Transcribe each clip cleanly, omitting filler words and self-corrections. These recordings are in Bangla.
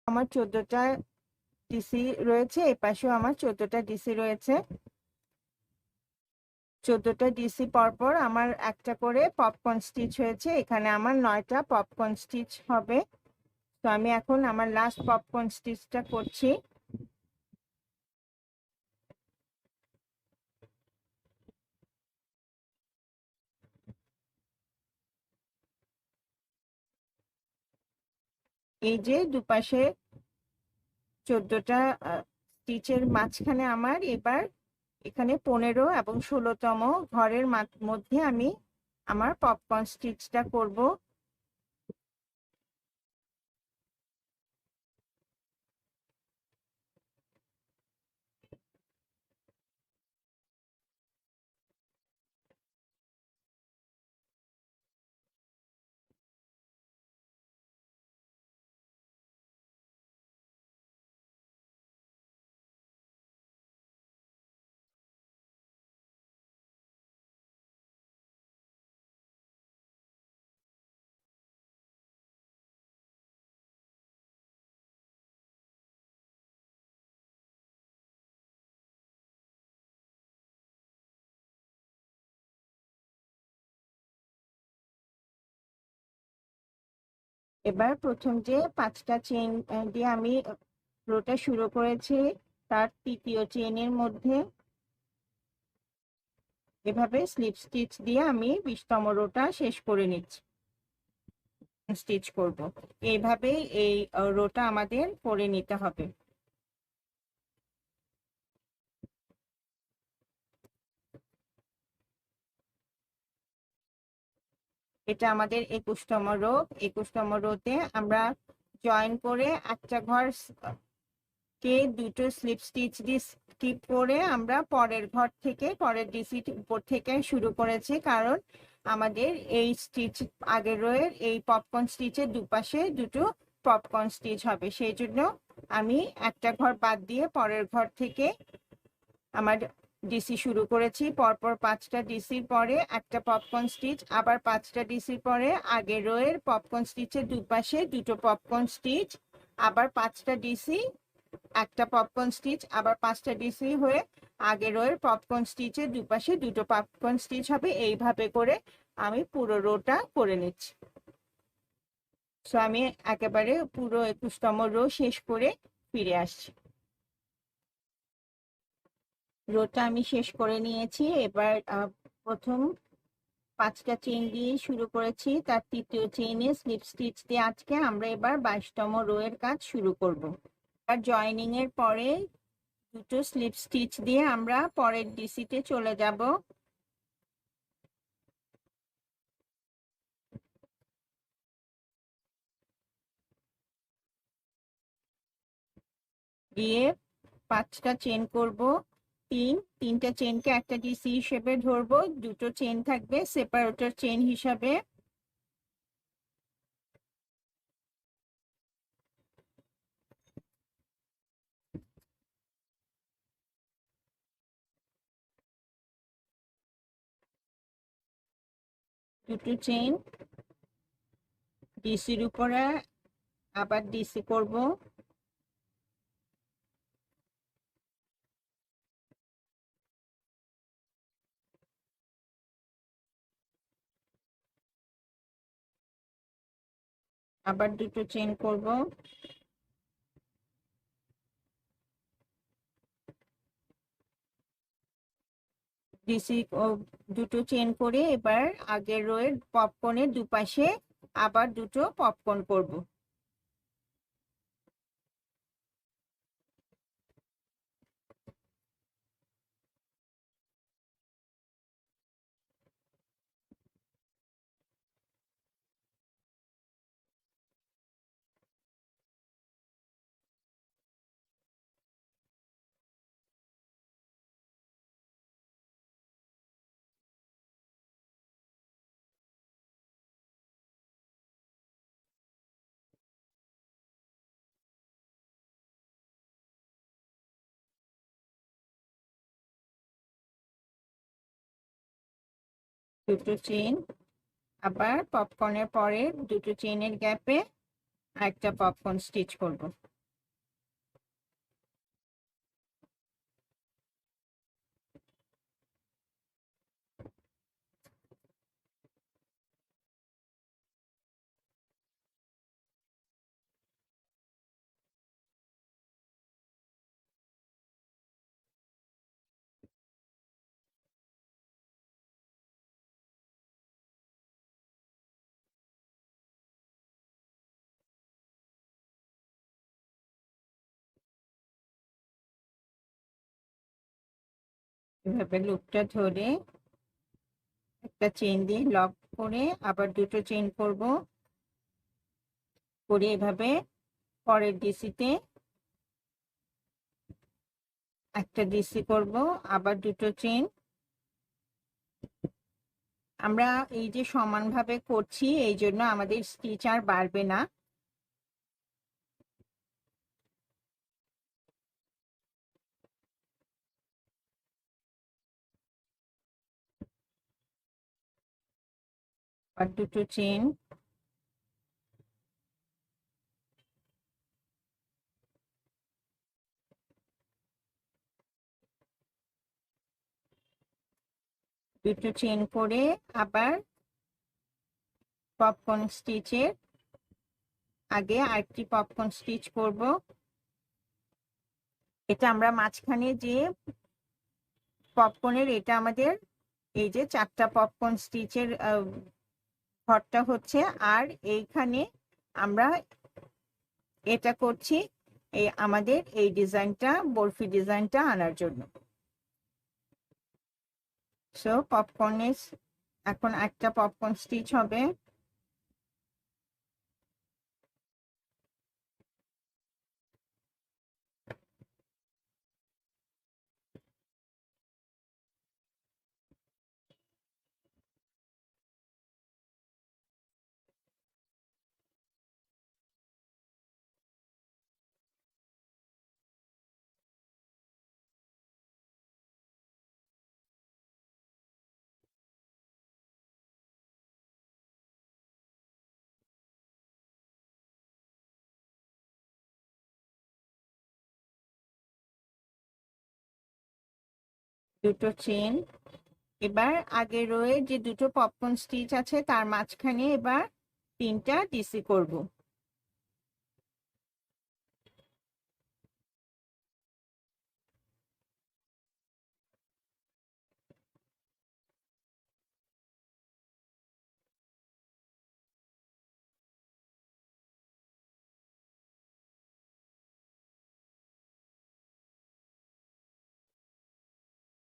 আমার 14টা ডিসি রয়েছে, এই পাশেও আমার 14টা ডিসি রয়েছে। 14টা ডিসি পরপর আমার একটা করে পপকর্ন স্টিচ হয়েছে, এখানে আমার 9টা পপকর্ন স্টিচ হবে। তো আমি এখন আমার লাস্ট পপকর্ন স্টিচটা করছি। এই যে দুপাশে 14টা স্টিচের মাঝখানে আমার এবার এখানে 15 এবং 16তম ঘরের মধ্যে আমি আমার পপকর্ন স্টিচটা করব। এবার প্রথম যে 5টা চেইন দিয়ে আমি রোটা শুরু করেছি, তার তৃতীয় চেইনের মধ্যে এভাবে স্লিপ স্টিচ দিয়ে আমি 20তম রোটা শেষ করে নিচ্ছি, স্টিচ করব। এইভাবেই এই রোটা আমাদের করে নিতে হবে। এটা আমাদের 21তম রো। 21তম রোতে আমরা জয়েন করে একটা ঘর কে দুটো স্লিপ স্টিচ দিয়ে স্কিপ করে আমরা পরের ঘর থেকে পরের ডিসি উপর থেকে শুরু করেছি, কারণ আমাদের এই স্টিচ আগের রোয়ের এই পপকর্ন স্টিচের দুপাশে দুটো পপকর্ন স্টিচ হবে, সেই জন্য আমি একটা ঘর বাদ দিয়ে পরের ঘর থেকে আমার ডিসি শুরু করেছি। পরপর 5টা ডিসির পরে একটা পপকর্ন স্টিচ, আবার 5টা ডিসির পরে আগের রোয়ের পপকর্ন স্টিচের দুপাশে দুটো পপকর্ন স্টিচ, আবার 5টা ডিসি একটা পপকর্ন স্টিচ, আবার 5টা ডিসি হয়ে আগের রোয়ের পপকর্ন স্টিচের দুপাশে দুটো পপকর্ন স্টিচ হবে। এইভাবে করে আমি পুরো রোটা করে নিচ্ছি। সো আমি একেবারে পুরো 21তম রো শেষ করে ফিরে আসছি। রোটা আমি শেষ করে নিয়েছি। এবার প্রথম 5টা চেইন দিয়ে শুরু করেছি, তার তৃতীয় চেইনে স্লিপ স্টিচ দিয়ে আজকে আমরা এবার 22তম রো এর কাজ শুরু করব। আর জয়েনিং এর পরে দুটো স্লিপ স্টিচ দিয়ে আমরা পরের ডিসিতে চলে যাব। দিয়ে 5টা চেইন করব। তিনটা চেইনকে একটা ডিসি হিসেবে ধরবো, দুটো চেইন থাকবে সেপারেটর চেইন হিসাবে। দুটো চেইন ডিসির উপরে আবার ডিসি করব। আবার দুটো চেইন করব। ডিসি দুটো চেইন করে এবার আগের রোয়ের পপকর্নের দুপাশে আবার দুটো পপকর্ন করব। দুটো চেইন, আবার পপকর্নের পরে দুটো চেইনের গ্যাপে একটা পপকর্ন স্টিচ করব। এভাবে লুপটা ধরে একটা চেন দিয়ে লক করে আবার দুটো চেন করব, করে এভাবে পরের ডিসিতে একটা ডিসি করব, আবার দুটো চেন। আমরা এই যে সমানভাবে করছি এই জন্য আমাদের স্টিচ আর বাড়বে না। আর দুটো চেন, দুটো চেন করে আবার পপকর্ন স্টিচের আগে আরেকটি পপকর্ন স্টিচ করব। এটা আমরা মাঝখানে যে পপকর্নের, এটা আমাদের এই যে চারটা পপকর্ন স্টিচের ঘরটা হচ্ছে, আর এইখানে আমরা এটা করছি এই আমাদের এই ডিজাইনটা, বরফি ডিজাইনটা আনার জন্য। সো পপকর্নের এখন একটা পপকর্ন স্টিচ হবে, দুটো চেন। এবার আগে রয়ে যে দুটো পপকর্ন স্টিচ আছে তার মাঝখানে এবার তিনটা ডিসি করব।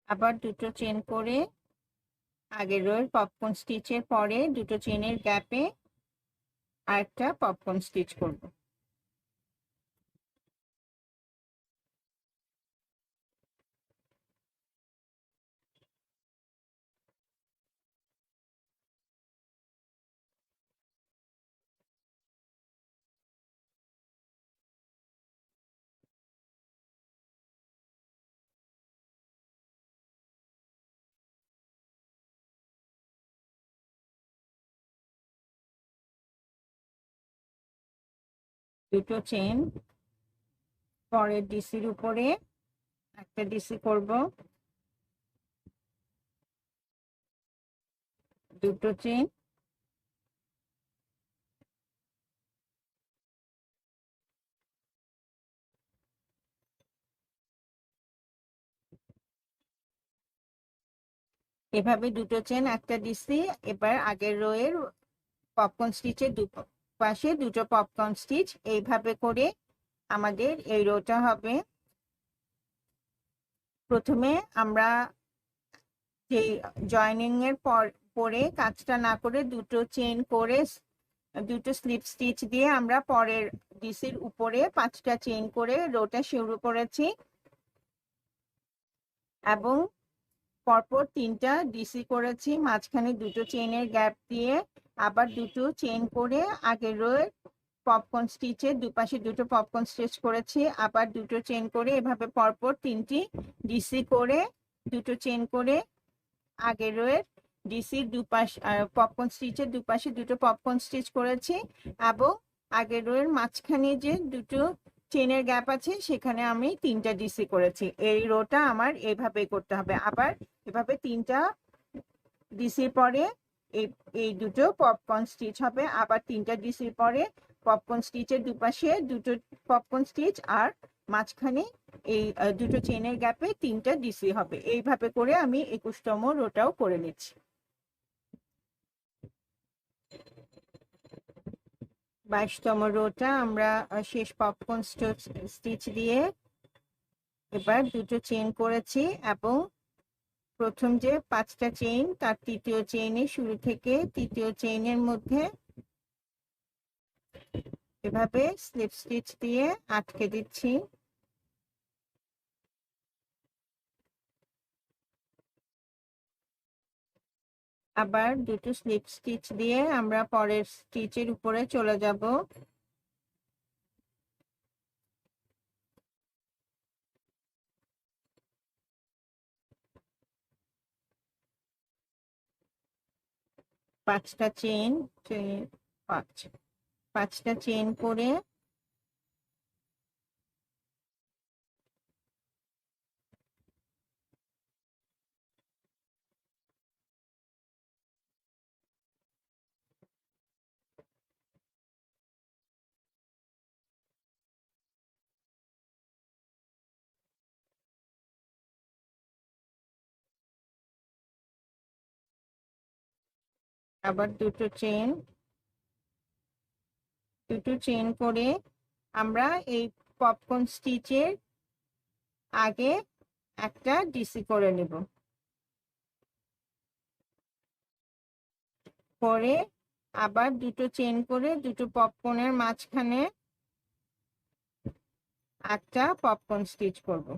আবার দুটো চেন করে আগের রোয়ের পপকর্ন স্টিচের পরে দুটো চেনের গ্যাপে আরেকটা পপকর্ন স্টিচ করব। দুটো চেন, পরের ডিসির উপরে একটা ডিসি করব, দুটো চেন, এভাবে দুটো চেন একটা ডিসি। এবার আগের রোয়ের পপকর্ন স্টিচের পাশে দুটো পপকর্ন স্টিচ, এইভাবে করে আমাদের এই রোটা হবে। প্রথমে আমরা যে জয়েনিং এর পরে কাজটা না করে দুটো চেন করে দুটো স্লিপ স্টিচ দিয়ে আমরা পরের ডিসির উপরে পাঁচটা চেন করে রোটা শুরু করেছি, এবং পরপর তিনটা ডিসি করেছি, মাঝখানে দুটো চেনের গ্যাপ দিয়ে আবার দুটো চেন করে আগের রোয়ের পপকর্ন স্টিচের দুপাশে দুটো পপকর্ন স্টিচ করেছি, আবার দুটো চেন করে এভাবে পরপর তিনটি ডিসি করে দুটো চেন করে আগের রোয়ের ডিসির দুপাশ পপকর্ন স্টিচের দুপাশে দুটো পপকর্ন স্টিচ করেছি, এবং আগের রোয়ের মাঝখানে যে দুটো চেনের গ্যাপ আছে সেখানে আমি তিনটা ডিসি করেছি। এই রোটা আমার এইভাবে করতে হবে। আবার এভাবে তিনটা ডিসির পরে এই এই দুটো পপকর্ন স্টিচ হবে, আবার তিনটা ডিসির পরে পপকর্ন স্টিচের দুপাশে দুটো পপকর্ন স্টিচ, আর মাঝখানে এই দুটো চেনের গ্যাপে তিনটা ডিসি হবে। এইভাবে করে আমি 21তম রোটাও করে নিচ্ছি। 22তম রোটা আমরা শেষ পপকর্ন স্টিচ দিয়ে এবার দুটো চেন করেছি এবং প্রথম যে 5টা চেইন তার তৃতীয় চেইনের শুরু থেকে তৃতীয় চেইনের মধ্যে এভাবে স্লিপ স্টিচ দিয়ে আটকে দিচ্ছি। আবার দুটো স্লিপ স্টিচ দিয়ে আমরা পরের স্টিচের উপরে চলে যাব। পাঁচটা চেইন, পাঁচটা চেইন করে আবার দুটো চেইন করে আমরা এই পপকর্ন স্টিচের আগে একটা ডিসি করে নেব। পরে আবার দুটো চেইন করে দুটো পপকর্নের মাঝখানে একটা পপকর্ন স্টিচ করব।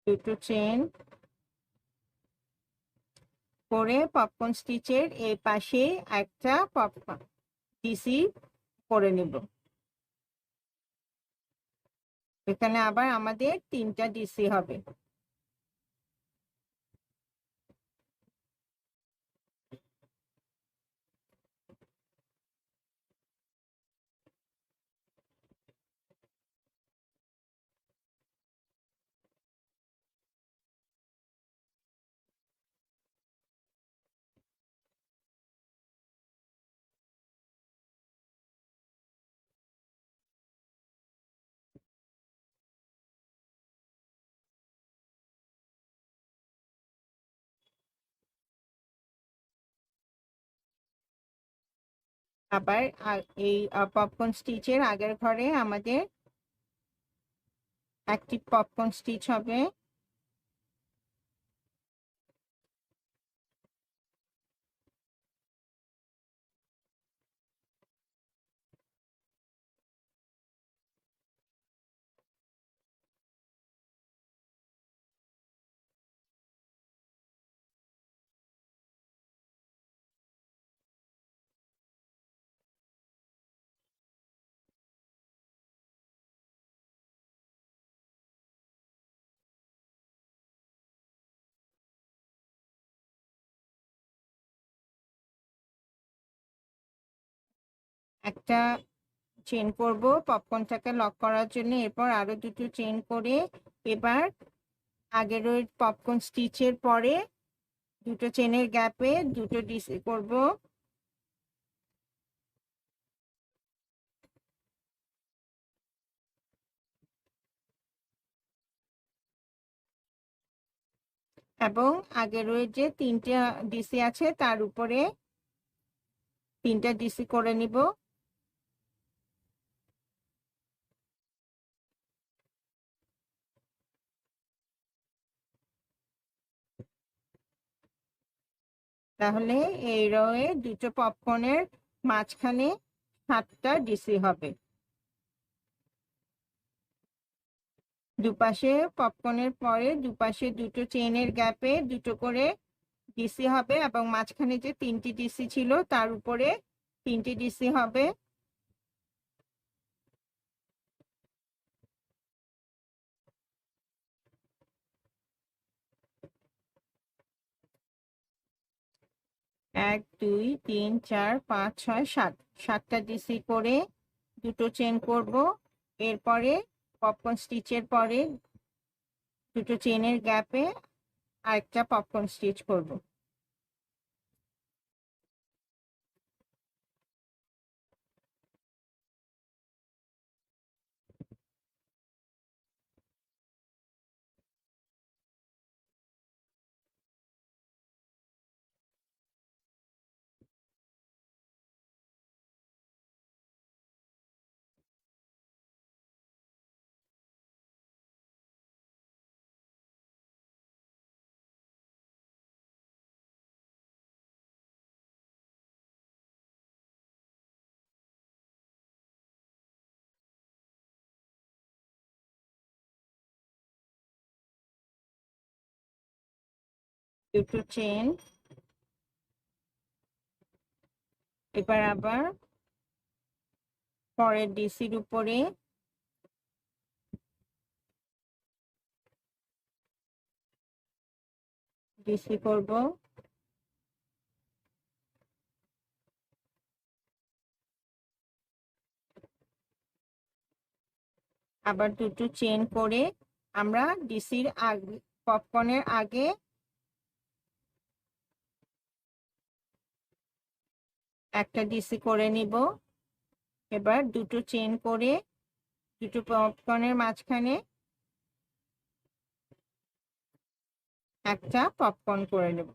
দুটো চেইন করে পপকর্ন স্টিচের এই পাশে একটা পপকর্ন ডিসি করে নেব। এখানে আবার আমাদের 3টা ডিসি হবে। আবার এই পপকর্ন স্টিচের আগের ঘরে আমাদের একটি পপকর্ন স্টিচ হবে। একটা চেইন করব পপকর্নটাকে লক করার জন্য, এরপর আরো দুটো চেইন করে এবার আগের ওই পপকর্ন স্টিচের পরে দুটো চেনের গ্যাপে দুটো ডিসি করব। এবং আগের ওই যে 3টা ডিসি আছে তার উপরে 3টা ডিসি করে নিব। তাহলে এই রয়ে দুটো পপকর্নের মাঝখানে 7টা ডিসি হবে। দুপাশে পপকর্নের পরে দুপাশে দুটো চেইনের গ্যাপে দুটো করে ডিসি হবে এবং মাঝখানে যে 3টি ডিসি ছিল তার উপরে 3টি ডিসি হবে। এক দুই তিন চার পাঁচ ছয় সাত, 7টা ডিসি করে দুটো চেইন করব। এরপরে পপকর্ন স্টিচের পরে দুটো চেইনের গ্যাপে আরেকটা পপকর্ন স্টিচ করব। দুটো চেন। এবার আবার পরের ডিসির উপরে ডিসি করব। আবার দুটো চেন করে আমরা ডিসির আগে, পপকর্নের আগে একটা ডিসি করে নিব। এবার দুটো চেন করে দুটো পপকর্নের মাঝখানে একটা পপকর্ন করে নেব।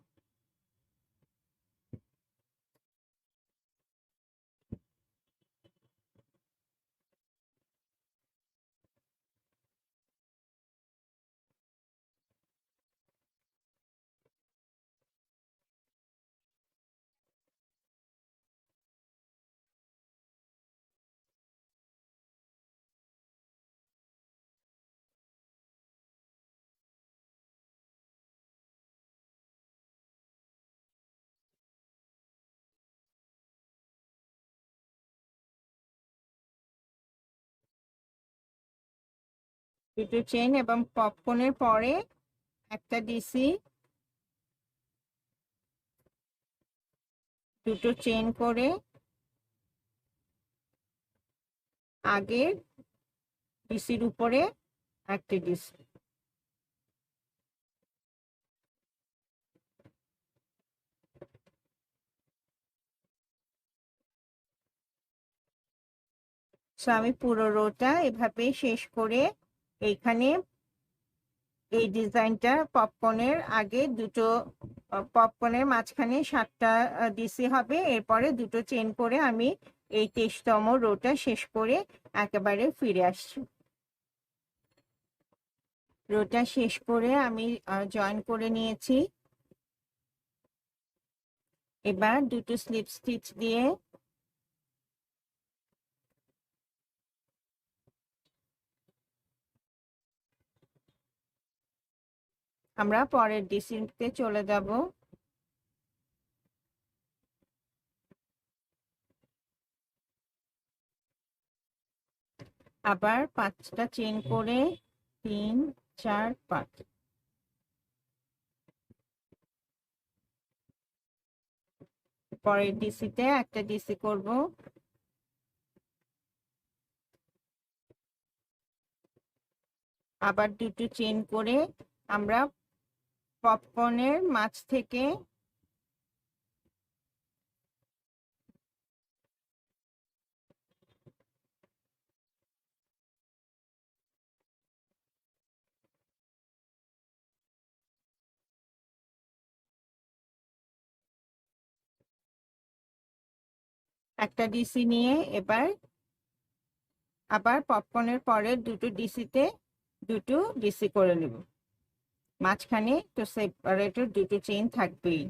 দুটো চেন এবং পপকর্নের পরে একটা ডিসি, দুটো চেন করে আগের ডিসির উপরে একটা ডিসি। আমি পুরো রোটা এভাবে শেষ করে এইখানে এই ডিজাইনটা পপকর্নের আগে দুটো পপকর্নের মাঝখানে 7টা ডিসি হবে। এরপরে দুটো চেন করে আমি এই 23তম রোটা শেষ করে একেবারে ফিরে আসছি। রোটা শেষ করে আমি জয়েন করে নিয়েছি। এবার দুটো স্লিপ স্টিচ দিয়ে আমরা পরের ডিসিতে চলে যাব। আবার 5টা চেন করে 3 4 5 পরের ডিসিতে একটা ডিসি করব। আবার দুটো চেন করে আমরা পপকর্নের মাছ থেকে একটা ডিসি নিয়ে এবার আবার পপকর্নের পরের দুটো ডিসিতে দুটো ডিসি করে নেব। মাঝখানে তো সেপারেটর দুটো চেইন থাকবেই।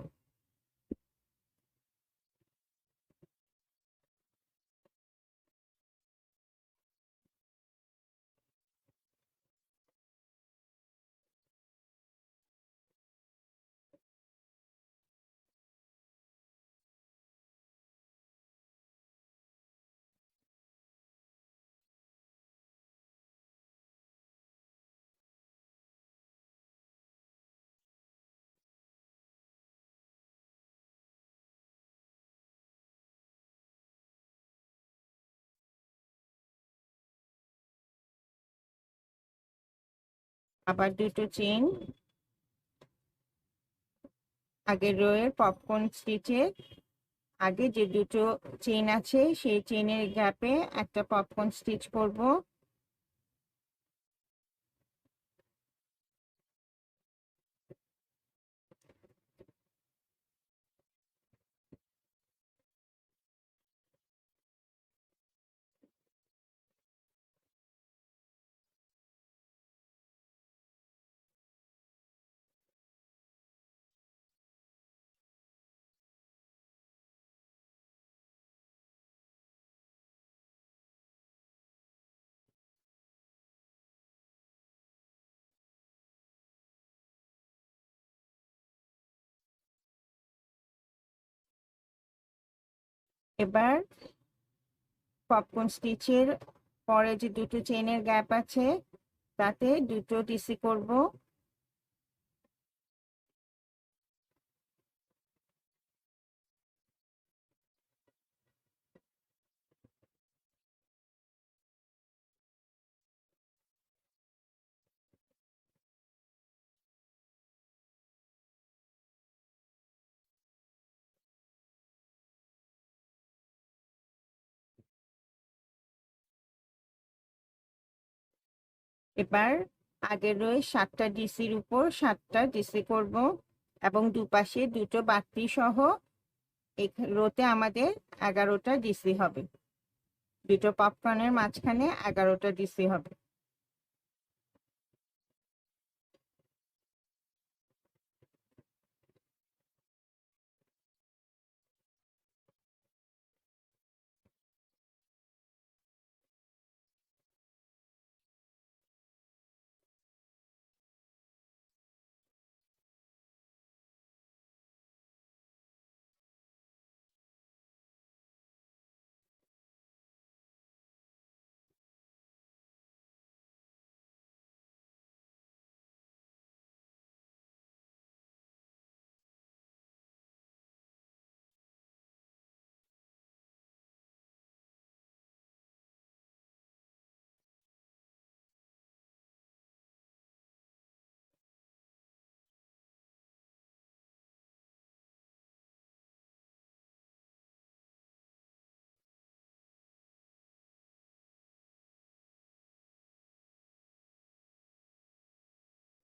আবার দুটো চেইন আগের রোয়ের পপকর্ন স্টিচের আগে যে দুটো চেইন আছে সেই চেইনের গ্যাপে একটা পপকর্ন স্টিচ করব। এবার পপকর্ন স্টিচের পরে যে দুটো চেইনের গ্যাপ আছে তাতে দুটো ডিসি করব। এবার আগের রয়ে 7টা ডিসির উপর 7টা ডিসি করব এবং দুপাশে দুটো বাড়তি সহ এই রোতে আমাদের 11টা ডিসি হবে। দুটো পপকর্নের মাঝখানে 11টা ডিসি হবে।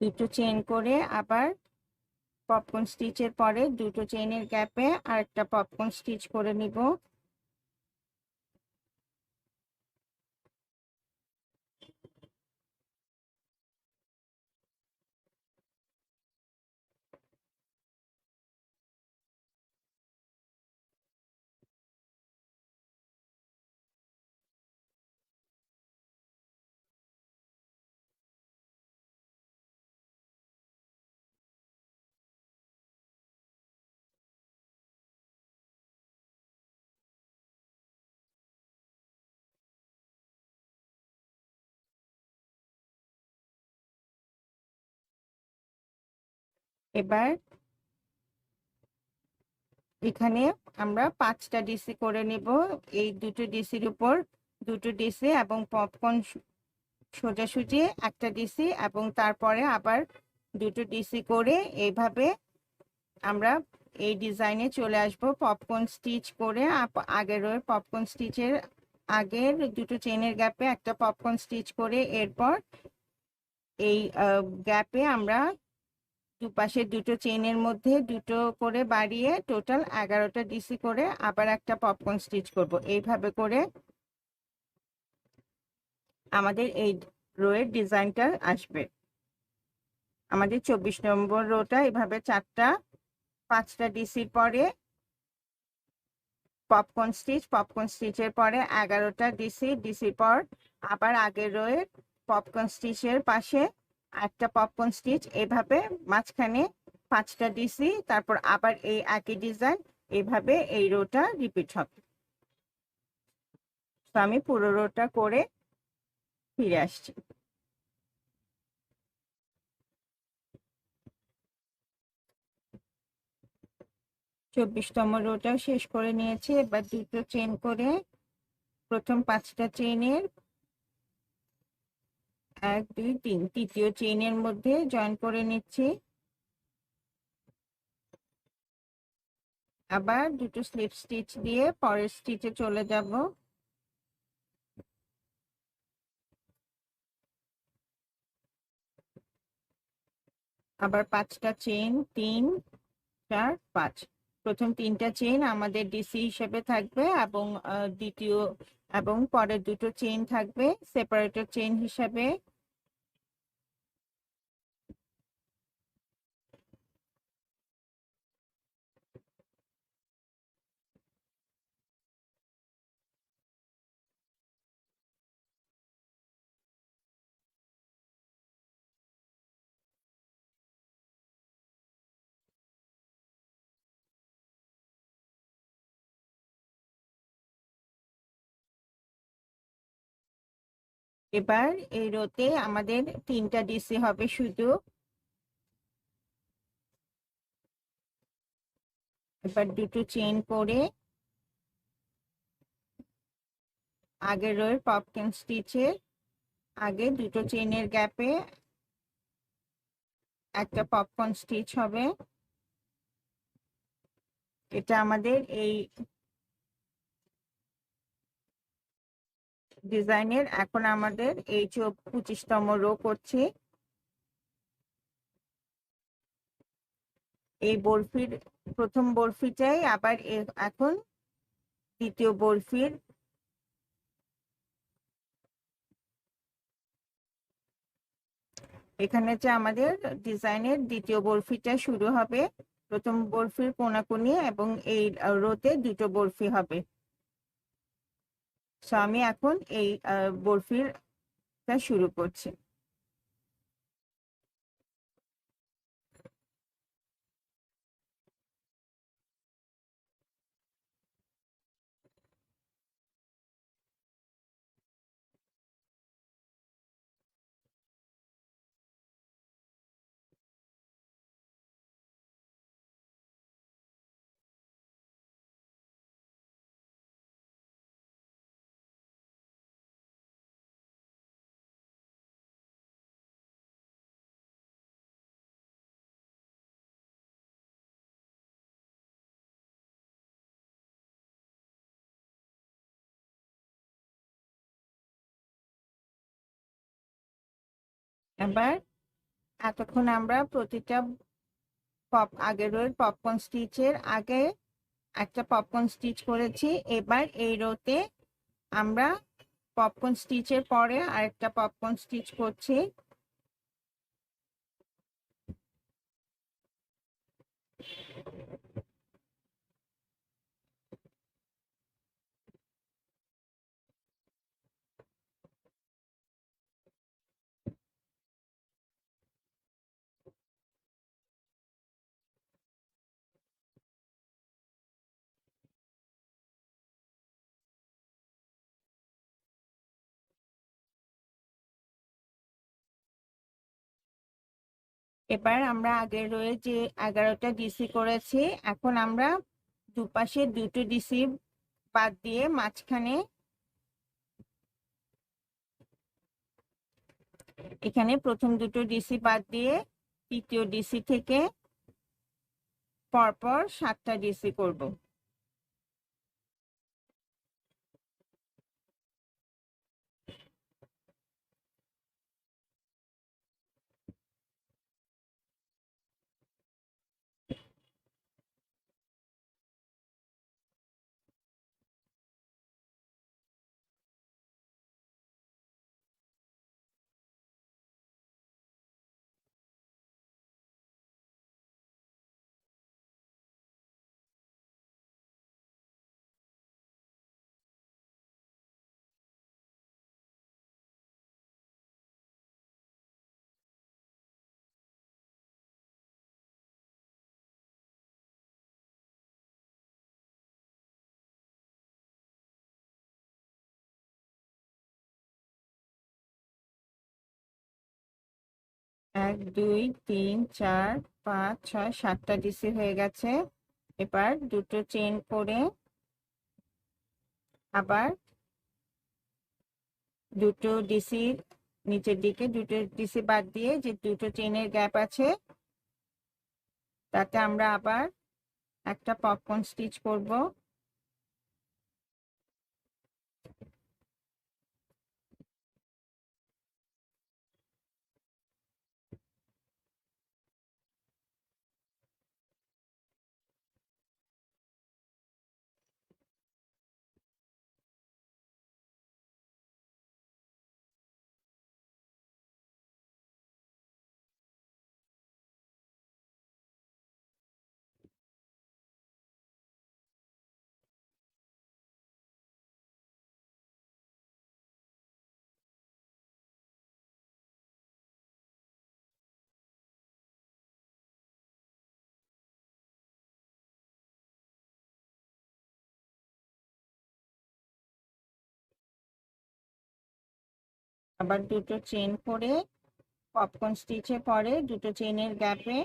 দুটো চেইন করে আবার পপকর্ন স্টিচের পরে দুটো চেইনের গ্যাপে আরেকটা পপকর্ন স্টিচ করে নিব। এবার এখানে আমরা 5টা ডিসি করে নেব। এই দুটো ডিসির উপর দুটো ডিসি এবং পপকর্ন সোজাসুজি একটা ডিসি এবং তারপরে আবার দুটো ডিসি করে এইভাবে আমরা এই ডিজাইনে চলে আসব। পপকর্ন স্টিচ করে আগের ওই পপকর্ন স্টিচের আগের দুটো চেইনের গ্যাপে একটা পপকর্ন স্টিচ করে এরপর এই গ্যাপে আমরা দুপাশে দুটো চেইনের মধ্যে দুটো করে বাড়িয়ে টোটাল 11টা ডিসি করে আবার একটা পপকর্ন স্টিচ করব। এইভাবে করে আমাদের এই রোয়ের ডিজাইনটা আসবে। আমাদের 24 নম্বর রোটা এভাবে 5টা ডিসির পরে পপকর্ন স্টিচের পরে 11টা ডিসির পর আবার আগের রোয়ের পপকর্ন স্টিচের পাশে একটা পপকর্ন স্টিচ, এভাবে মাঝখানে 5টা ডিসি, তারপর আবার এই একই ডিজাইন, এভাবে এই রোটা রিপিট হবে। তো আমি পুরো রোটা করে ফিরে আসছি। 24তম রোটাও শেষ করে নিয়েছি। এবার দুটো চেইন করে প্রথম 5টা চেইনের 1 2 3 তৃতীয় চেইনের মধ্যে জয়েন করে নিচ্ছি। আবার দুটো স্লিপ স্টিচ দিয়ে পরের স্টিচে চলে যাব। আবার 5টা চেইন 3 4 5। প্রথম 3টা চেইন আমাদের ডিসি হিসেবে থাকবে এবং দ্বিতীয় এবং পরের দুটো চেইন থাকবে সেপারেটর চেইন হিসেবে। এবার এই রোতে আমাদের 3টা ডিসি হবে শুধু। এবার দুটো চেইন করে আগের রোয়ের পপকেন স্টিচের আগে দুটো চেইনের গ্যাপে একটা পপকর্ন স্টিচ হবে। এটা আমাদের এই ডিজাইনের এখন আমাদের এই 25তম রো করছি। এই বরফির প্রথম বরফিটাই আবার এখন দ্বিতীয় বরফির এখানে যে আমাদের ডিজাইনের দ্বিতীয় বরফিটা শুরু হবে। প্রথম বরফির কোনাকুনি এবং এই রোতে দুটো বরফি হবে। সো আমি এখন এই বরফিরটা শুরু করছি। এবার এতক্ষণ আমরা প্রতিটা আগের রোয়ের পপকর্ন স্টিচের আগে একটা পপকর্ন স্টিচ করেছি। এবার এই রোতে আমরা পপকর্ন স্টিচের পরে আরেকটা পপকর্ন স্টিচ করছি। এবার আমরা আগের রোয়ে যে 11টা ডিসি করেছি, এখন আমরা দুপাশে দুটো ডিসি বাদ দিয়ে মাঝখানে এখানে প্রথম দুটো ডিসি বাদ দিয়ে তৃতীয় ডিসি থেকে পরপর 7টা ডিসি করব। এক, দুই, তিন, চার, পাঁচ, ছয়, 7টা ডিসি হয়ে গেছে। এবার দুটো চেইন করে আবার দুটো ডিসির নিচের দিকে দুটো ডিসি বাদ দিয়ে যে দুটো চেইনের গ্যাপ আছে তাতে আমরা আবার একটা পপকর্ন স্টিচ করব। আবার দুটো চেন করে পপকর্ন স্টিচে পরে দুটো চেনের গ্যাপে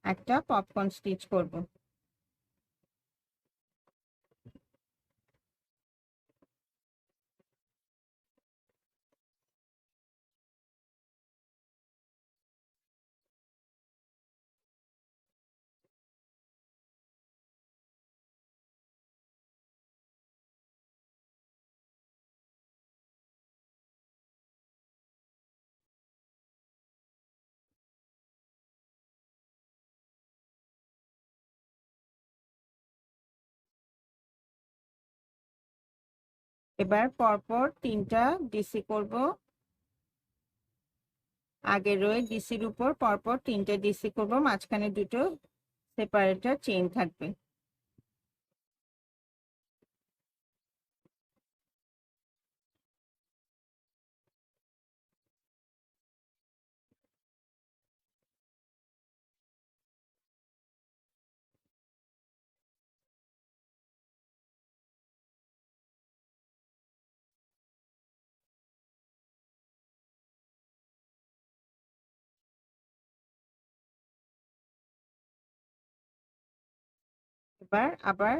একটা পপকর্ন স্টিচ করব। এবার পরপর 3টা ডিসি করব। আগের রোয়ে ডিসির উপর পরপর 3টে ডিসি করব, মাঝখানে দুটো সেপারেটর চেইন থাকবে। এবার আবার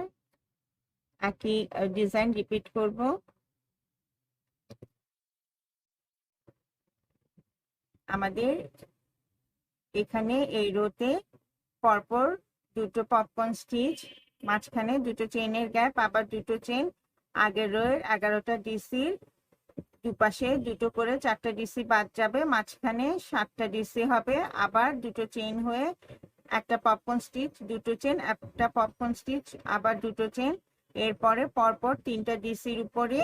একই ডিজাইন রিপিট করব। আমাদের এখানে এই রোতে পরপর দুটো পপকর্ন স্টিচ, মাঝখানে দুটো চেইনের গ্যাপ, আবার দুটো চেইন, আগের রোয়ের 11টা ডিসির দুপাশে দুটো করে 4টা ডিসি বাদ যাবে, মাঝখানে 7টা ডিসি হবে, আবার দুটো চেইন হয়ে একটা পপকর্ন স্টিচ, দুটো চেন, একটা পপকর্ন স্টিচ, আবার দুটো চেন। এরপরে পরপর 3টা ডিসির উপরে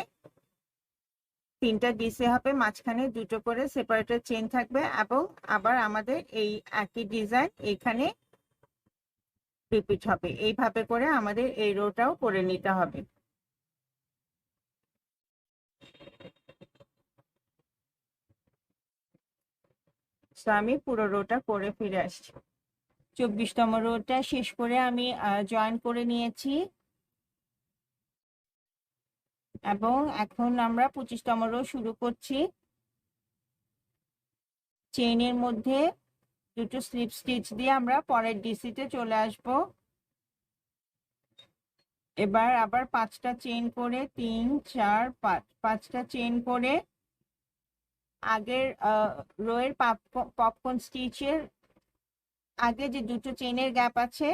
3টা ডিসি হবে, মাঝখানে দুটো করে সেপারেটর চেন থাকবে, এবং আবার আমাদের এই একই ডিজাইন এখানে রিপিট হবে। এইভাবে করে আমাদের এই রোটাও করে নিতে হবে। তো আমি পুরো রোটা করে ফিরে আসছি। 24তম রোটা শেষ করে আমি জয়েন করে নিয়েছি, এবং এখন আমরা 25তম রো শুরু করছি। চেইনের মধ্যে দুটো স্লিপ স্টিচ দিয়ে আমরা পরের ডিসিতে চলে আসব। এবার আবার 5টা চেইন করে 3 4 5 5টা চেইন করে আগের রোয়ের পপকর্ন স্টিচের আগে যে দুটো চেইনের গ্যাপ আছে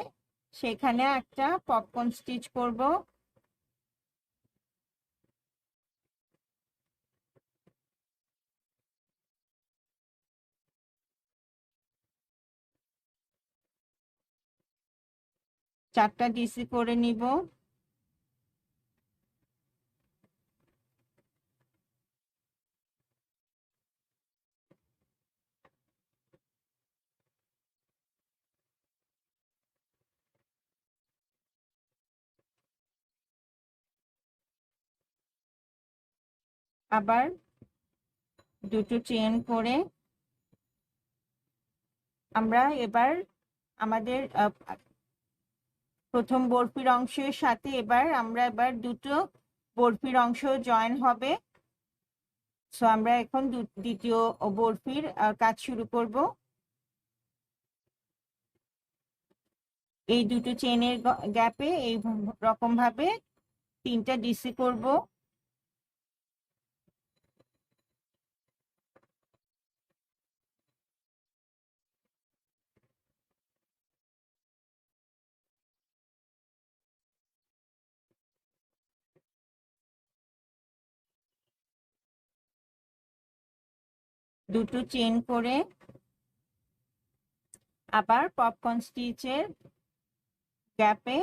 সেখানে একটা পপকর্ন স্টিচ করব। চারটা ডিসি করে নিব। আবার দুটো চেইন করে আমরা এবার আমাদের প্রথম বরফির অংশের সাথে এবার দুটো বরফির অংশ জয়েন হবে। সো আমরা এখন দ্বিতীয় বরফির কাজ শুরু করব। এই দুটো চেইনের গ্যাপে এই রকম ভাবে 3টা ডিসি করব। দুটো চেইন করে আবার পপকর্ন স্টিচের গ্যাপে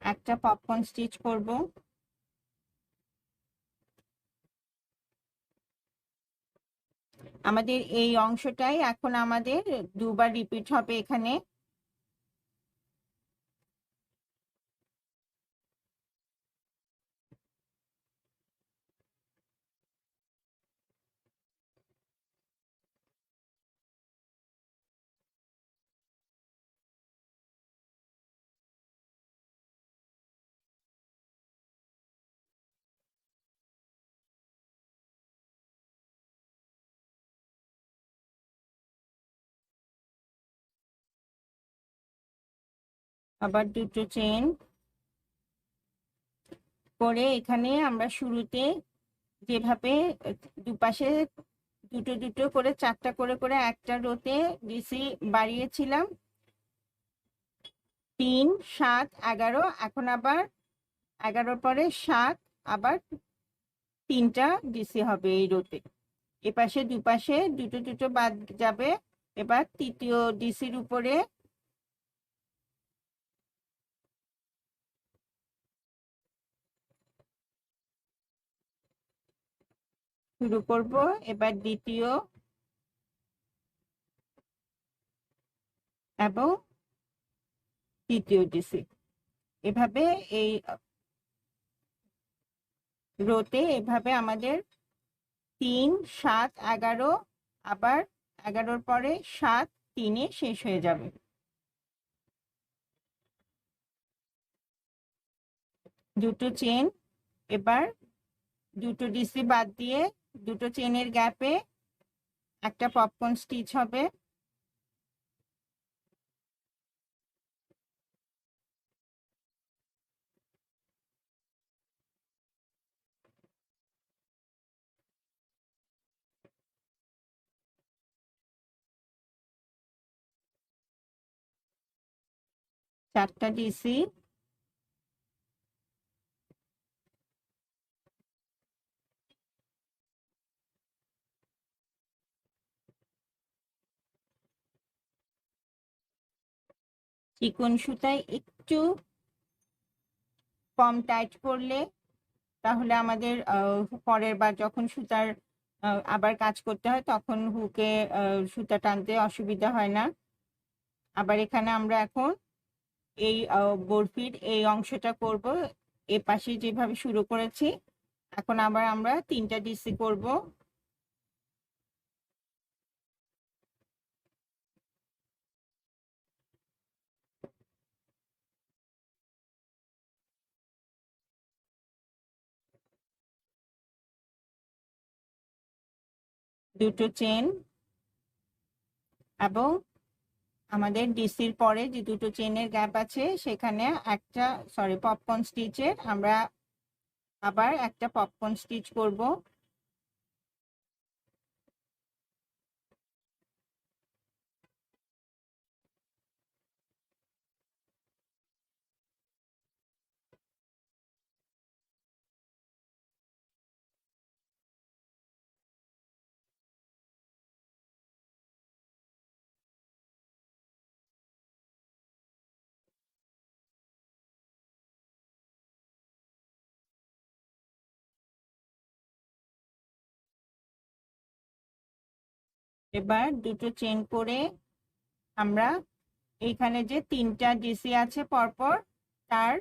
একটা পপকর্ন স্টিচ করব। আমাদের এই অংশটাই এখন আমাদের দুবার রিপিট হবে এখানে। আবার দুটো চেন করে এখানে আমরা শুরুতে যেভাবে দুপাশে দুটো দুটো করে 4টা করে করে একটা রোতে ডিসি বাড়িয়েছিলাম 3 7 11, এখন আবার 11 পরে 7, আবার 3টা ডিসি হবে এই রোতে। এপাশে দুপাশে দুটো দুটো বাদ যাবে। এবার তৃতীয় ডিসির উপরে শুরু করব। এবার দ্বিতীয় এবং তৃতীয় ডিসি, এভাবে এই রোতে এভাবে আমাদের 3 7 11, আবার 11 পরে 7 3-এ শেষ হয়ে যাবে। দুটো চেন, এবার দুটো ডিসি বাদ দিয়ে দুটো চেনের গ্যাপে একটা পপকর্ন স্টিচ হবে। চারটা ডিসি, চিকন সুতায় একটু কম টাইট করলে তাহলে আমাদের পরের বার যখন সুতার আবার কাজ করতে হয় তখন হুকে সুতা টানতে অসুবিধা হয় না। আবার এখানে আমরা এখন এই বরফির এই অংশটা করব। এ পাশে যেভাবে শুরু করেছি এখন আবার আমরা 3টা ডিসি করব। দুটো চেন এবং আমাদের ডিসির পরে যে দুটো চেনের গ্যাপ আছে সেখানে একটা পপকর্ন স্টিচের আমরা আবার একটা পপকর্ন স্টিচ করব। এবার দুটো চেন করে আমরা এইখানে যে 3টা ডিসি আছে পরপর তার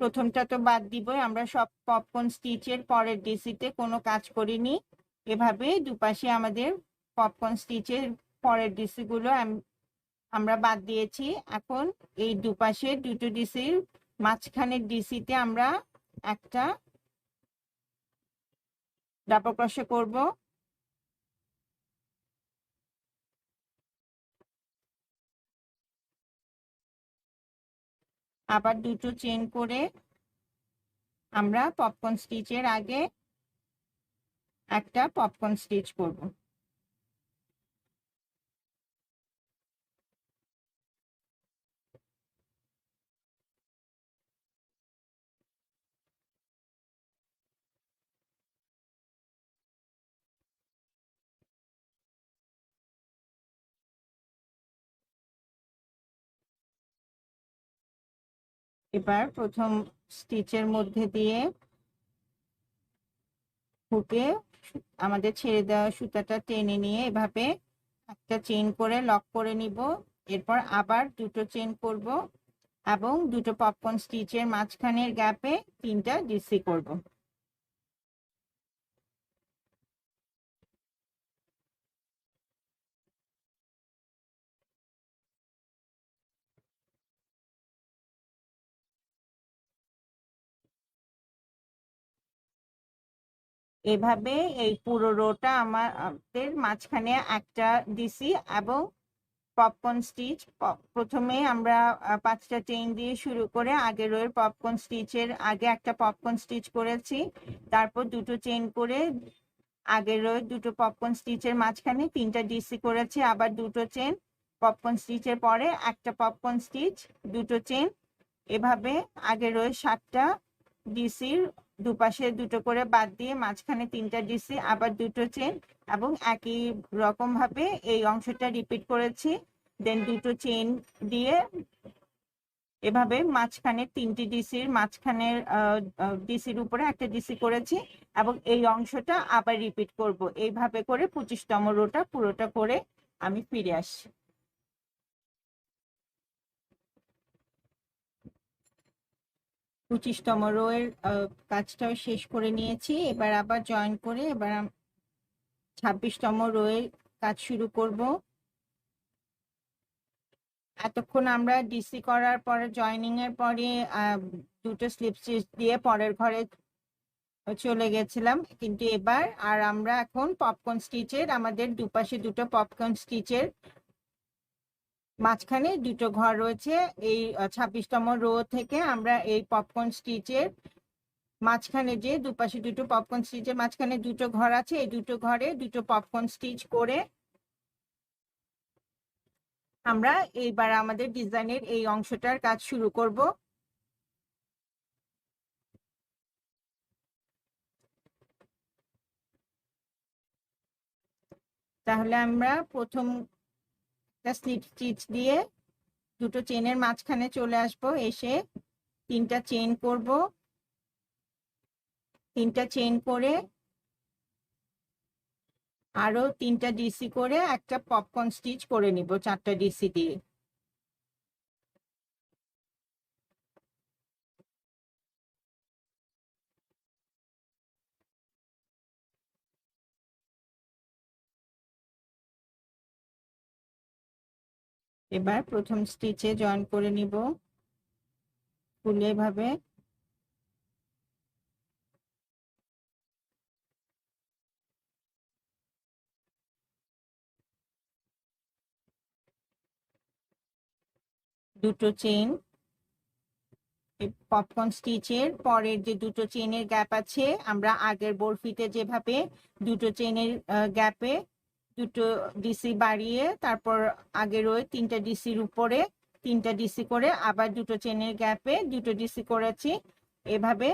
প্রথমটা তো বাদ দিবই, আমরা সব পপকর্ন স্টিচের পরের ডিসিতে কোনো কাজ করিনি। এভাবে দুপাশে আমাদের পপকর্ন স্টিচের পরের ডিসি গুলো আমরা বাদ দিয়েছি। এখন এই দুপাশে দুটো ডিসির মাঝখানের ডিসিতে আমরা একটা ডাবল ক্রোশে করব। আবার দুটো চেন করে আমরা পপকর্ন স্টিচের আগে একটা পপকর্ন স্টিচ করব। এবার প্রথম স্টিচের মধ্যে দিয়ে হুকে আমাদের ছেড়ে দেওয়া সুতাটা টেনে নিয়ে এভাবে একটা চেন করে লক করে নিব। এরপর আবার দুটো চেন করব এবং দুটো পপকর্ন স্টিচের মাঝখানের গ্যাপে 3টা ডিসি করব। এভাবে এই পুরো রোটা আমাদের মাঝখানে একটা ডিসি এবং পপকর্ন স্টিচ। প্রথমে আমরা 5টা চেইন দিয়ে শুরু করে আগের রোয়ের পপকর্ন স্টিচের আগে একটা পপকর্ন স্টিচ করেছি, তারপর দুটো চেইন করে আগের রোয়ের দুটো পপকর্ন স্টিচের মাঝখানে 3টা ডিসি করেছি, আবার দুটো চেইন, পপকর্ন স্টিচের পরে একটা পপকর্ন স্টিচ, দুটো চেইন, এভাবে আগের রোয়ের 7টা ডিসির দুপাশে দুটো করে বাদ দিয়ে মাঝখানে 3টা ডিসি, আবার দুটো চেন, এবং একই রকম ভাবে এই অংশটা রিপিট করেছি। দেন দুটো চেন দিয়ে এভাবে মাঝখানে 3টি ডিসির মাঝখানের ডিসির উপরে একটা ডিসি করেছি, এবং এই অংশটা আবার রিপিট করব। এইভাবে করে 25তম রোটা পুরোটা করে আমি ফিরে আসছি। 25তম রো এর কাজটাও শেষ করে নিয়েছি। এবার আবার জয়েন করে এবার 26তম রো এর কাজ শুরু করব। এতক্ষণ আমরা ডিসি করার পরে জয়েনিং এর পরে দুটো স্লিপ স্টিচ দিয়ে পরের ঘরে চলে গেছিলাম, কিন্তু এবার আর আমরা এখন পপকর্ন স্টিচের আমাদের দুপাশে দুটো পপকর্ন স্টিচের মাঝখানে দুটো ঘর রয়েছে। এই 26তম রো থেকে আমরা এই পপকর্ন স্টিচের মাঝখানে যে দুপাশে দুটো পপকর্ন স্টিচের মাঝখানে দুটো ঘর আছে, এই দুটো ঘরে দুটো পপকর্ন স্টিচ করে আমরা এইবার আমাদের ডিজাইনের এই অংশটার কাজ শুরু করব। তাহলে আমরা প্রথম একটা স্লিপ স্টিচ দিয়ে দুটো চেনের মাঝখানে চলে আসব, এসে 3টা চেন করব, 3টা চেন করে আরো 3টা ডিসি করে একটা পপকর্ন স্টিচ করে নিব 4টা ডিসি দিয়ে। এবার প্রথম স্টিচে জয়েন করে নিব খুলে এভাবে। দুটো চেইন, পপকর্ন স্টিচের পরের যে দুটো চেনের গ্যাপ আছে আমরা আগের বরফিতে যেভাবে দুটো চেনের গ্যাপে দুটো ডিসি বাড়িয়ে তারপর আগের ওই 3টা ডিসির উপরে 3টা ডিসি করে আবার দুটো চেনের গ্যাপে দুটো ডিসি করেছি, এভাবে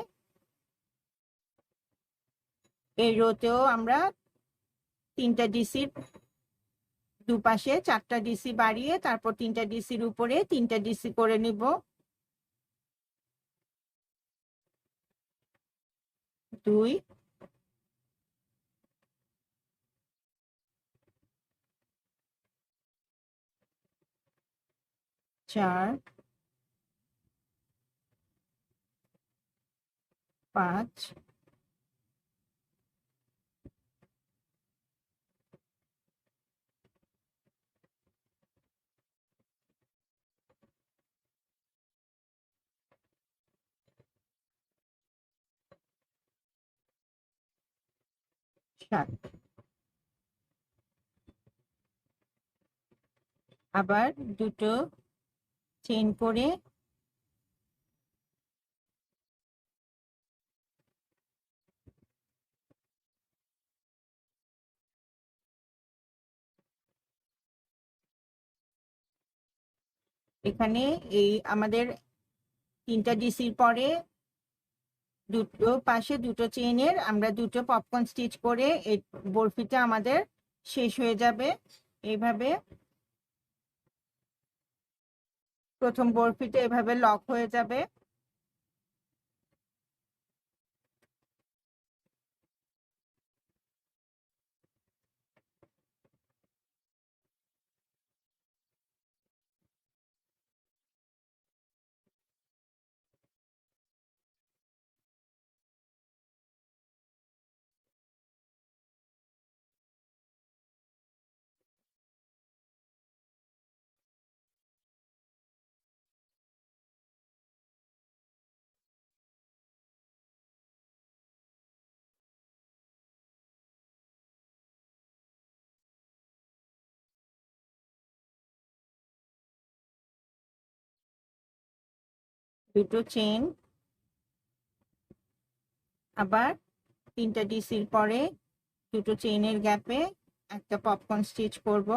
এই রোতেও আমরা 3টা ডিসির দুপাশে 4টা ডিসি বাড়িয়ে তারপর 3টা ডিসির উপরে 3টা ডিসি করে নিব। 2, 4, 5, 7। আবার দুটো চেইন করে এখানে এই আমাদের 3টা ডিসির পরে দুটো পাশে দুটো চেইনের আমরা দুটো পপকর্ন স্টিচ করে এই বরফিটা আমাদের শেষ হয়ে যাবে। এইভাবে প্রথম বরফিটা এভাবে লক হয়ে যাবে। দুটো চেইন, আবার 3টা ডিসির পরে দুটো চেইনের গ্যাপে একটা পপকর্ন স্টিচ করব।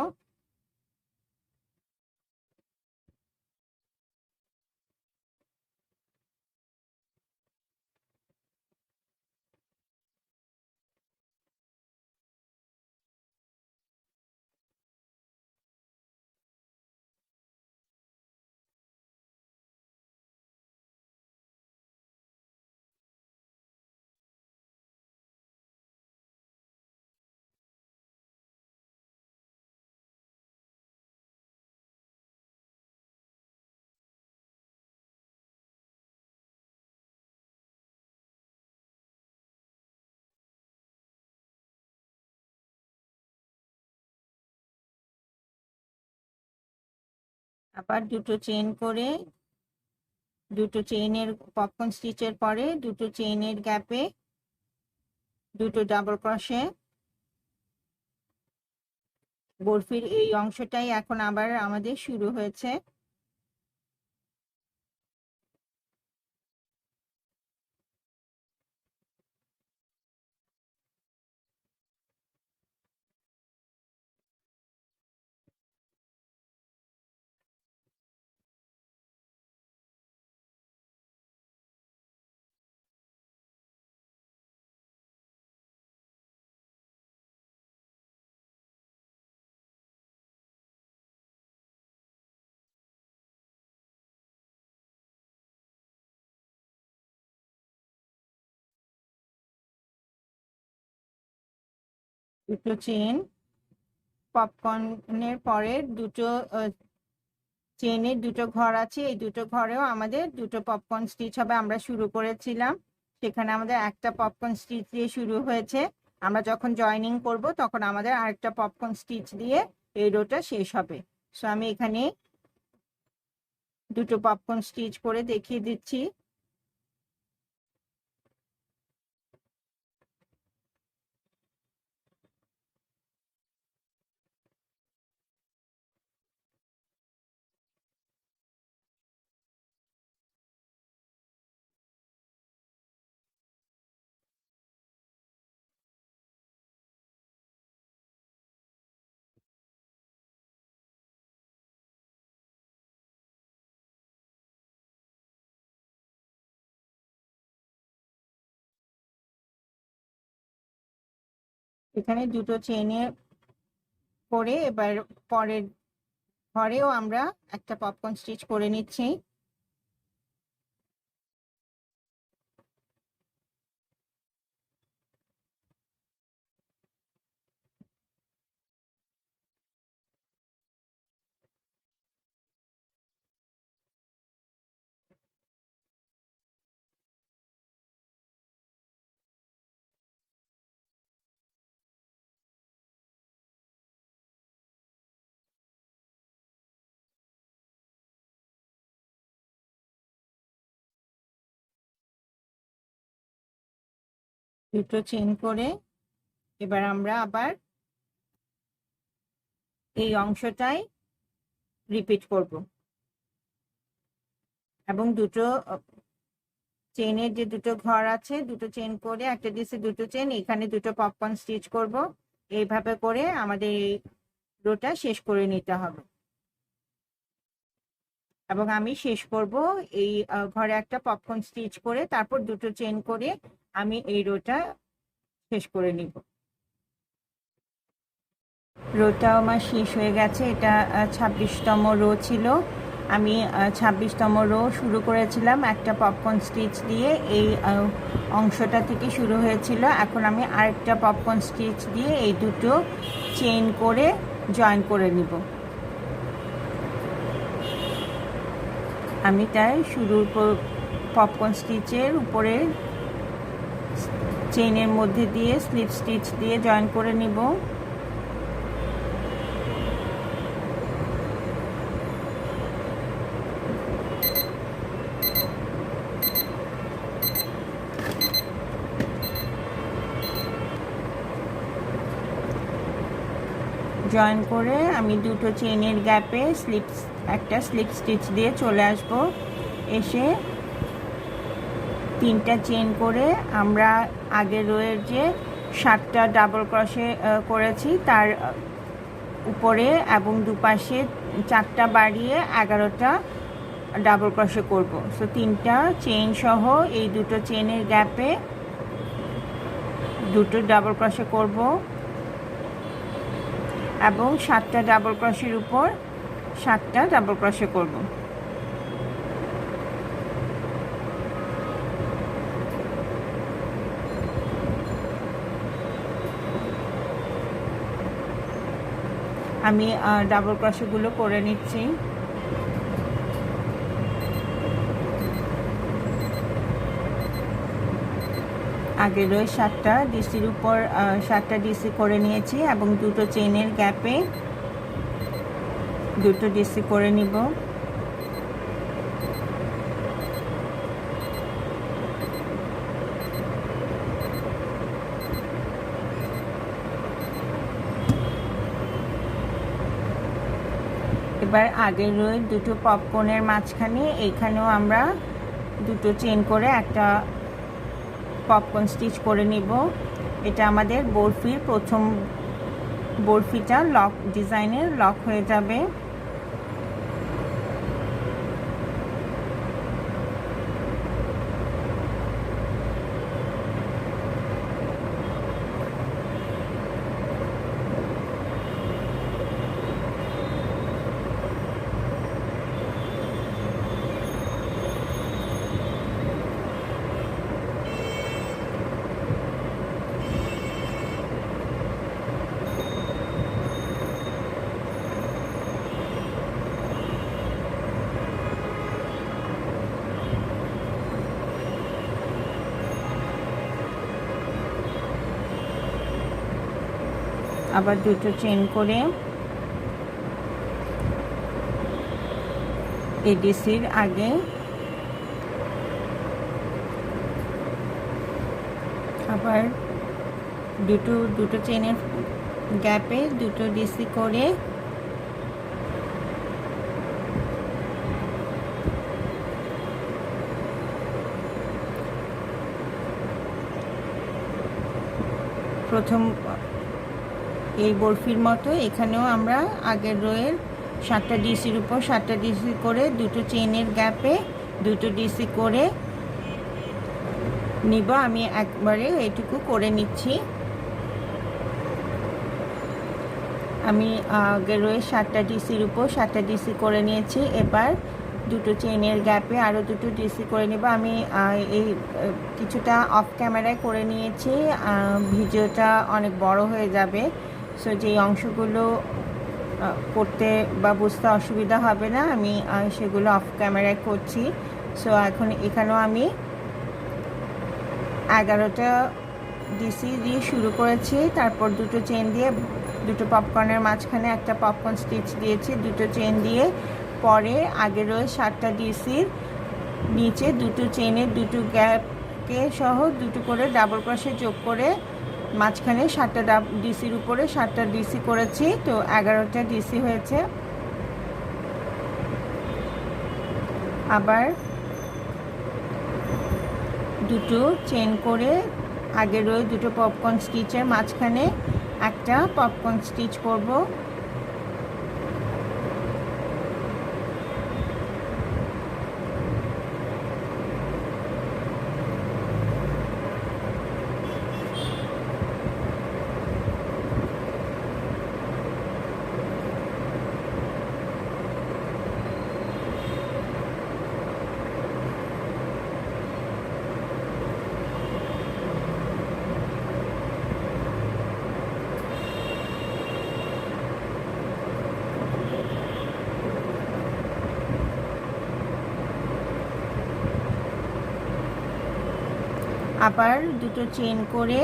আবার দুটো চেইন করে দুটো চেইনের পপকর্ন স্টিচের পরে দুটো চেইনের গ্যাপে দুটো ডাবল ক্রোশে। বরফির এই অংশটাই এখন আবার আমাদের শুরু হয়েছে। দুটো চেইন, পপকর্নের পরে দুটো চেইনের দুটো ঘর আছে, এই দুটো ঘরেও আমাদের দুটো পপকর্ন স্টিচ হবে। আমরা শুরু করেছিলাম সেখানে আমাদের একটা পপকর্ন স্টিচ দিয়ে শুরু হয়েছে। আমরা যখন জয়েনিং করব তখন আমাদের আরেকটা পপকর্ন স্টিচ দিয়ে এই রোটা শেষ হবে। সো আমি এখানে দুটো পপকর্ন স্টিচ করে দেখিয়ে দিচ্ছি। এখানে দুটো চেইনে করে এবার পরের ঘরেও আমরা একটা পপকর্ন স্টিচ করে নিচ্ছি। দুটো চেইন করে এবার আমরা আবার এই অংশটাই রিপিট করব এবং দুটো চেইনের যে দুটো ঘর আছে দুটো চেইন করে একটা দিছে দুটো চেইন, এখানে দুটো পপকর্ন স্টিচ করব। এইভাবে করে আমাদের এই রোটা শেষ করে নিতে হবে এবং আমি শেষ করব এই ঘরে একটা পপকর্ন স্টিচ করে, তারপর দুটো চেইন করে আমি এই রোটা শেষ করে নিব। রোটা আমার শেষ হয়ে গেছে। এটা 26তম রো ছিল। আমি 26তম রো শুরু করেছিলাম একটা পপকর্ন স্টিচ দিয়ে, এই অংশটা থেকে শুরু হয়েছিল। এখন আমি আরেকটা পপকর্ন স্টিচ দিয়ে এই দুটো চেইন করে জয়েন করে নিব। আমি তাই শুরুর পপকর্ন স্টিচের উপরে চেইনের মধ্যে দিয়ে স্লিপ স্টিচ দিয়ে জয়েন করে নিব। জয়েন করে আমি দুটো চেইনের গ্যাপে একটা স্লিপ স্টিচ দিয়ে চলে আসব। এসে 3টা চেন করে আমরা আগের রোয়ের যে 7টা ডাবল ক্রোশে করেছি তার উপরে এবং দুপাশে 4টা বাড়িয়ে 11টা ডাবল ক্রোশে করব। সো 3টা চেন সহ এই দুটো চেনের গ্যাপে দুটো ডাবল ক্রোশে করব এবং 7টা ডাবল ক্রোশের উপর 7টা ডাবল ক্রোশে করব। আমি ডাবল ক্রোশেগুলো করে নিচ্ছি। আগের রয়ে 7টা ডিসির উপর 7টা ডিসি করে নিয়েছি এবং দুটো চেনের গ্যাপে দুটো ডিসি করে নিব। এবার আগের রয়ে দুটো পপকর্নের মাঝখানে এইখানেও আমরা দুটো চেন করে একটা পপকর্ন স্টিচ করে নিব। এটা আমাদের বরফির প্রথম বরফিটা লক ডিজাইনের লক হয়ে যাবে। আবার দুটো চেন করে এডিসির আগে আবার দুটো চেনের গ্যাপে দুটো ডিসি করে প্রথম এই বরফির মতো এখানেও আমরা আগের রোয়ের 7টা ডিসির উপর 7টা ডিসি করে দুটো চেনের গ্যাপে দুটো ডিসি করে নিব। আমি একবারে এইটুকু করে নিচ্ছি। আমি আগের রোয়ের 7টা ডিসির উপর 7টা ডিসি করে নিয়েছি। এবার দুটো চেনের গ্যাপে আরও দুটো ডিসি করে নেব। আমি এই কিছুটা অফ ক্যামেরায় করে নিয়েছি, ভিডিওটা অনেক বড় হয়ে যাবে। সো যেই অংশগুলো করতে বা বুঝতে অসুবিধা হবে না আমি সেগুলো অফ ক্যামেরায় করছি। সো এখন এখানেও আমি 11টা ডিসি দিয়ে শুরু করেছি, তারপর দুটো চেন দিয়ে দুটো পপকর্নের মাঝখানে একটা পপকর্ন স্টিচ দিয়েছি, দুটো চেন দিয়ে পরে আগের রয়ে 7টা ডিসির নিচে দুটো চেনের দুটো গ্যাপকে সহ দুটো করে ডাবল ক্রোশে যোগ করে মাঝখানে 7টা ডিসির উপরে 7টা ডিসি করেছি। তো 11টা ডিসি হয়েছে। আবার দুটো চেন করে আগের রয়ে দুটো পপকর্ন স্টিচের মাঝখানে একটা পপকর্ন স্টিচ করব। আবার দুটো চেন করে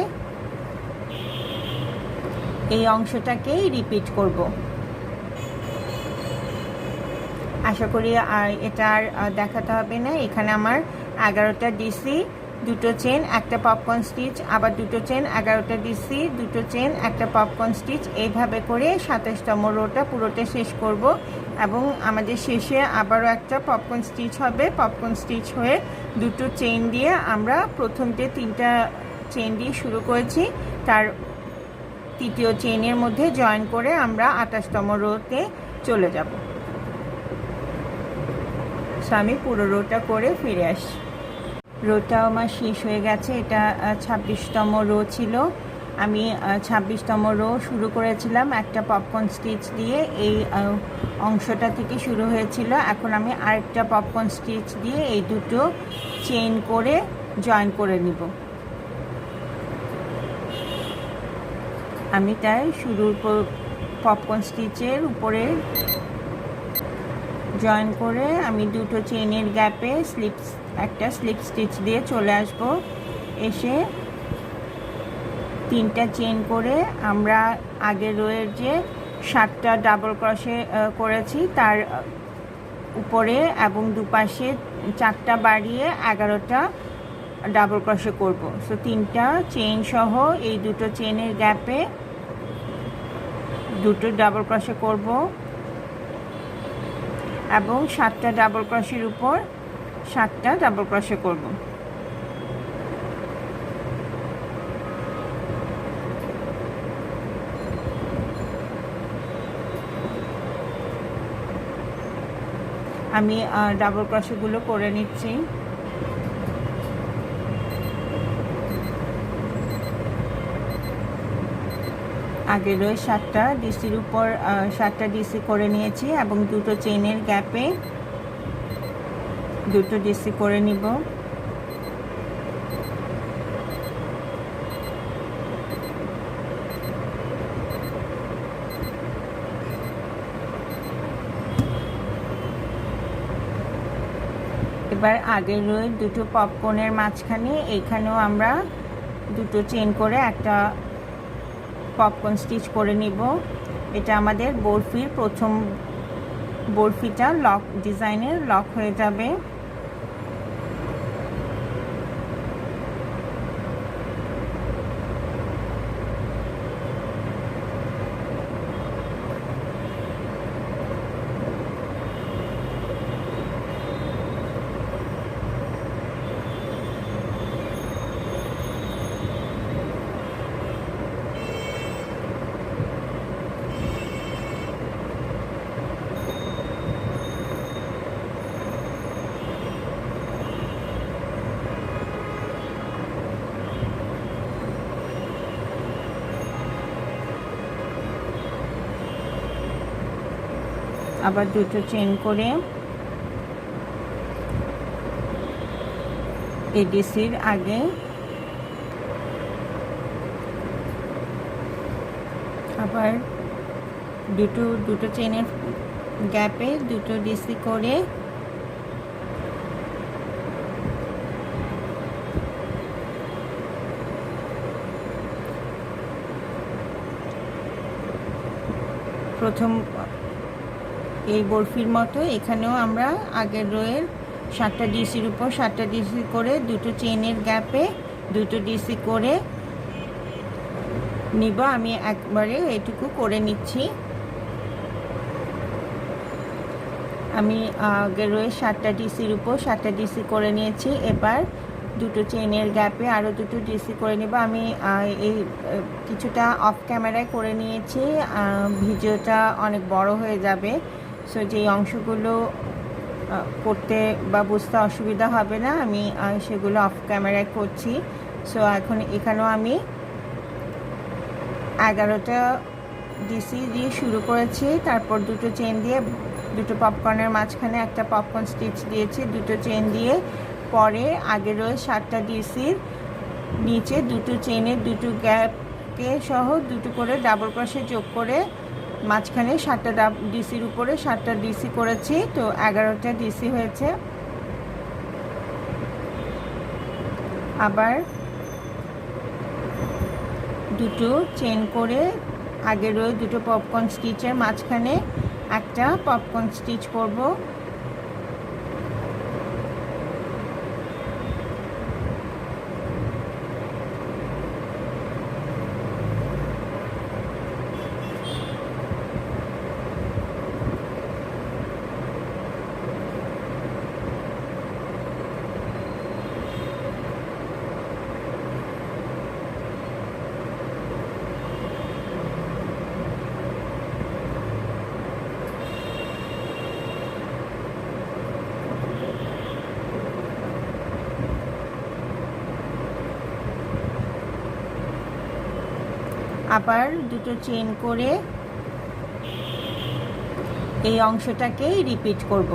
এই অংশটাকে রিপিট করব। আশা করি আর এটা আর দেখাতে হবে না। এখানে আমার 11টা ডিসি দুটো চেন একটা পপকর্ন স্টিচ, আবার দুটো চেন 11টা ডিসি, দুটো চেন একটা পপকর্ন স্টিচ, এইভাবে করে 27তম রোটা পুরোটা শেষ করব। এবং আমাদের শেষে আবারও একটা পপকর্ন স্টিচ হবে। পপকর্ন স্টিচ হয়ে দুটো চেন দিয়ে আমরা প্রথমতে 3টা চেন দিয়ে শুরু করেছি, তার তৃতীয় চেনের মধ্যে জয়েন করে আমরা 28তম রোতে চলে যাব। সো আমি পুরো রোটা করে ফিরে আসি। রোটা আমার শেষ হয়ে গেছে। এটা 26তম রো ছিল। আমি 26তম রো শুরু করেছিলাম একটা পপকর্ন স্টিচ দিয়ে, এই অংশটা থেকে শুরু হয়েছিল। এখন আমি আরেকটা পপকর্ন স্টিচ দিয়ে এই দুটো চেইন করে জয়েন করে নিব। আমি তাই শুরুর পপকর্ন স্টিচের উপরে জয়েন করে আমি দুটো চেইনের গ্যাপে একটা স্লিপ স্টিচ দিয়ে চলে আসব। এসে 3টা চেইন করে আমরা আগের রোয়ের যে 7টা ডাবল ক্রশে করেছি তার উপরে এবং দুপাশে 4টা বাড়িয়ে 11টা ডাবল ক্রশে করব। সো 3টা চেইন সহ এই দুটো চেইনের গ্যাপে দুটো ডাবল ক্রশে করব এবং 7টা ডাবল ক্রশের উপর 7টা ডাবল ক্রশে করব। আমি ডাবল ক্রশেগুলো করে নিচ্ছি। আগের ওই 7টা ডিসির উপর 7টা ডিসি করে নিয়েছি এবং দুটো চেইনের গ্যাপে দুটো ডিসি করে নিব। এবার আগের রোয়ের দুটো পপকর্নের মাঝখানে এইখানেও আমরা দুটো চেইন করে একটা পপকর্ন স্টিচ করে নিব। এটা আমাদের বরফির প্রথম বরফিটা লক ডিজাইনের লক হয়ে যাবে। আবার দুটো চেইন করে এডিসির আগে আবার দুটো চেইনের গ্যাপে দুটো ডিসি করে প্রথম এই বরফির মতো এখানেও আমরা আগের রোয়ের 7টা ডিসির উপর 7টা ডিসি করে দুটো চেইনের গ্যাপে দুটো ডিসি করে নিব। আমি একবারে এটুকু করে নিচ্ছি। আমি আগের রোয়ের 7টা ডিসির উপর 7টা ডিসি করে নিয়েছি। এবার দুটো চেইনের গ্যাপে আরও দুটো ডিসি করে নেব। আমি এই কিছুটা অফ ক্যামেরায় করে নিয়েছি, ভিডিওটা অনেক বড় হয়ে যাবে। সো যেই অংশগুলো করতে বা বুঝতে অসুবিধা হবে না, আমি সেগুলো অফ ক্যামেরায় করছি। সো এখন এখানেও আমি 11টা ডিসি দিয়ে শুরু করেছি, তারপর দুটো চেইন দিয়ে দুটো পপকর্নের মাঝখানে একটা পপকর্ন স্টিচ দিয়েছি, দুটো চেইন দিয়ে পরে আগের ওই 7টা ডিসির নিচে দুটো চেইনের দুটো গ্যাপকে সহ দুটো করে ডাবল ক্রশে যোগ করে মাঝখানে 7টা ডিসির উপরে 7টা ডিসি করেছি। তো 11টা ডিসি হয়েছে। আবার দুটো চেইন করে আগের ওই দুটো পপকর্ন স্টিচের মাঝখানে একটা পপকর্ন স্টিচ করব। আবার দুটো চেন করে এই অংশটাকে রিপিট করব।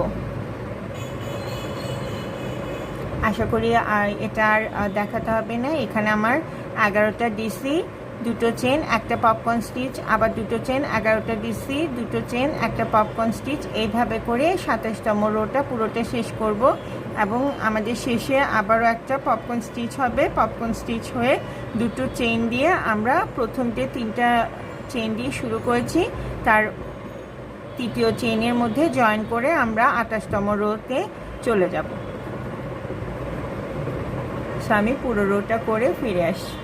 আশা করি আর এটা আর দেখাতে হবে না। এখানে আমার 11টা ডিসি, দুটো চেন, একটা পপকর্ন স্টিচ, আবার দুটো চেন, 11টা ডিসি, দুটো চেন, একটা পপকর্ন স্টিচ, এইভাবে করে 27তম রোটা পুরোটা শেষ করব। এবং আমাদের শেষে আবারও একটা পপকর্ন স্টিচ হবে। পপকর্ন স্টিচ হয়ে দুটো চেন দিয়ে আমরা প্রথমতে 3টা চেন দিয়ে শুরু করেছি, তার তৃতীয় চেনের মধ্যে জয়েন করে আমরা 28তম রোতে চলে যাব। আমি পুরো রোটা করে ফিরে আসছি।